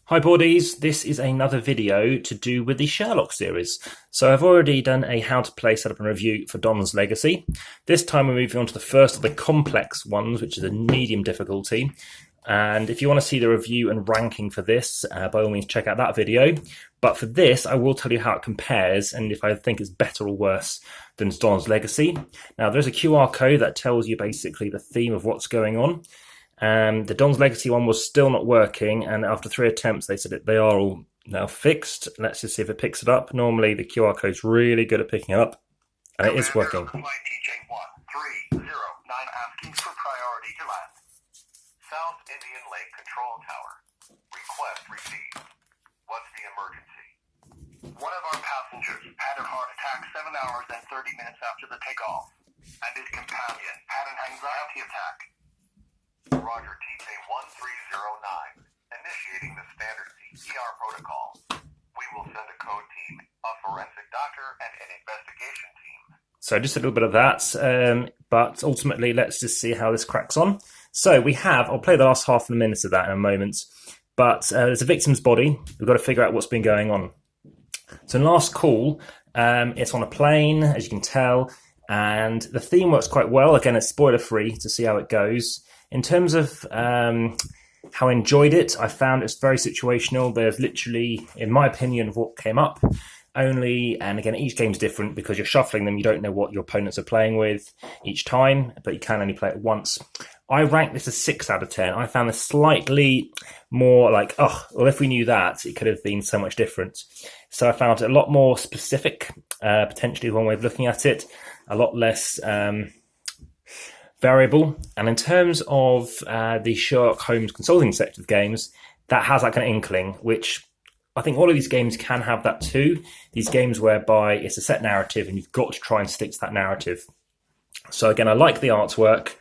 Hi boardies, this is another video to do with the Sherlock series. So I've already done a how to play setup and review for Don's Legacy. This time we're moving on to the first of the complex ones, which is a medium difficulty. And if you want to see the review and ranking for this, by all means check out that video. But for this, I will tell you how it compares and if I think it's better or worse than Don's Legacy. Now there's a QR code that tells you basically the theme of what's going on. The Don's Legacy one was still not working, and after 3 attempts they said they are all now fixed. Let's just see if it picks it up. Normally the QR code's really good at picking it up, and it is working. TJ-1309 asking for priority to land. South Indian Lake Control Tower. Request received. What's the emergency? One of our passengers had a heart attack 7 hours and 30 minutes after the takeoff, and his companion had an anxiety attack. Roger, TJ-1309, initiating the standard CPR protocol. We will send a code team, a forensic doctor, and an investigation team. So just a little bit of that, but ultimately let's just see how this cracks on. So we have, I'll play the last half of a minute of that in a moment, but there's a victim's body. We've got to figure out what's been going on. So in Last Call, it's on a plane, as you can tell, and the theme works quite well. Again, it's spoiler free to see how it goes. In terms of how I enjoyed it, I found it's very situational. There's literally, in my opinion, what came up only, and again, each game's different because you're shuffling them. You don't know what your opponents are playing with each time, but you can only play it once. I ranked this a 6 out of 10. I found this slightly more like, oh, well, if we knew that, it could have been so much different. So I found it a lot more specific, potentially one way of looking at it, a lot less variable. And in terms of the Sherlock Holmes consulting sector of games, that has that kind of inkling, which I think all of these games can have that too. These games whereby it's a set narrative and you've got to try and stick to that narrative. So again, I like the artwork.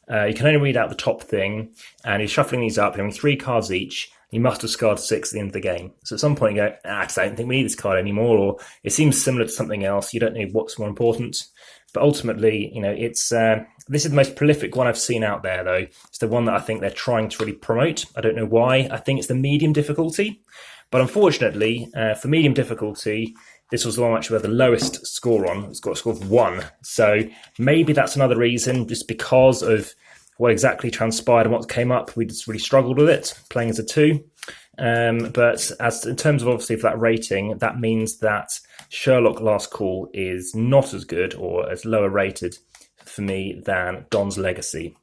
You can only read out the top thing, and you're shuffling these up, having 3 cards each. You must discard 6 at the end of the game. So at some point you go, I don't think we need this card anymore, or it seems similar to something else. You don't know what's more important. But ultimately, you know, it's this is the most prolific one I've seen out there, though. It's the one that I think they're trying to really promote. I don't know why. I think it's the medium difficulty. But unfortunately, for medium difficulty, this was the one actually where the lowest score on. It's got a score of 1. So maybe that's another reason, just because of what exactly transpired and what came up. We just really struggled with it, playing as a 2. But as in terms of obviously for that rating, that means that Sherlock Last Call is not as good or as lower rated for me than Don's Legacy.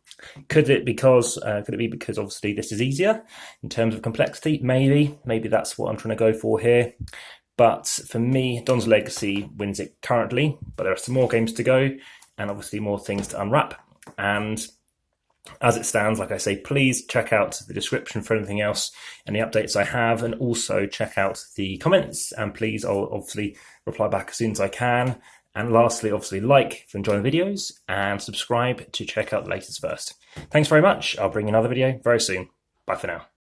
Could it be because obviously this is easier in terms of complexity? Maybe that's what I'm trying to go for here. But for me, Don's Legacy wins it currently, but there are some more games to go and obviously more things to unwrap. And as it stands, like I say, please check out the description for anything else and the updates I have, and also check out the comments, and please, I'll obviously reply back as soon as I can. And lastly, obviously, like if you're enjoying the videos, and subscribe to check out the latest first. Thanks very much. I'll bring you another video very soon. Bye for now.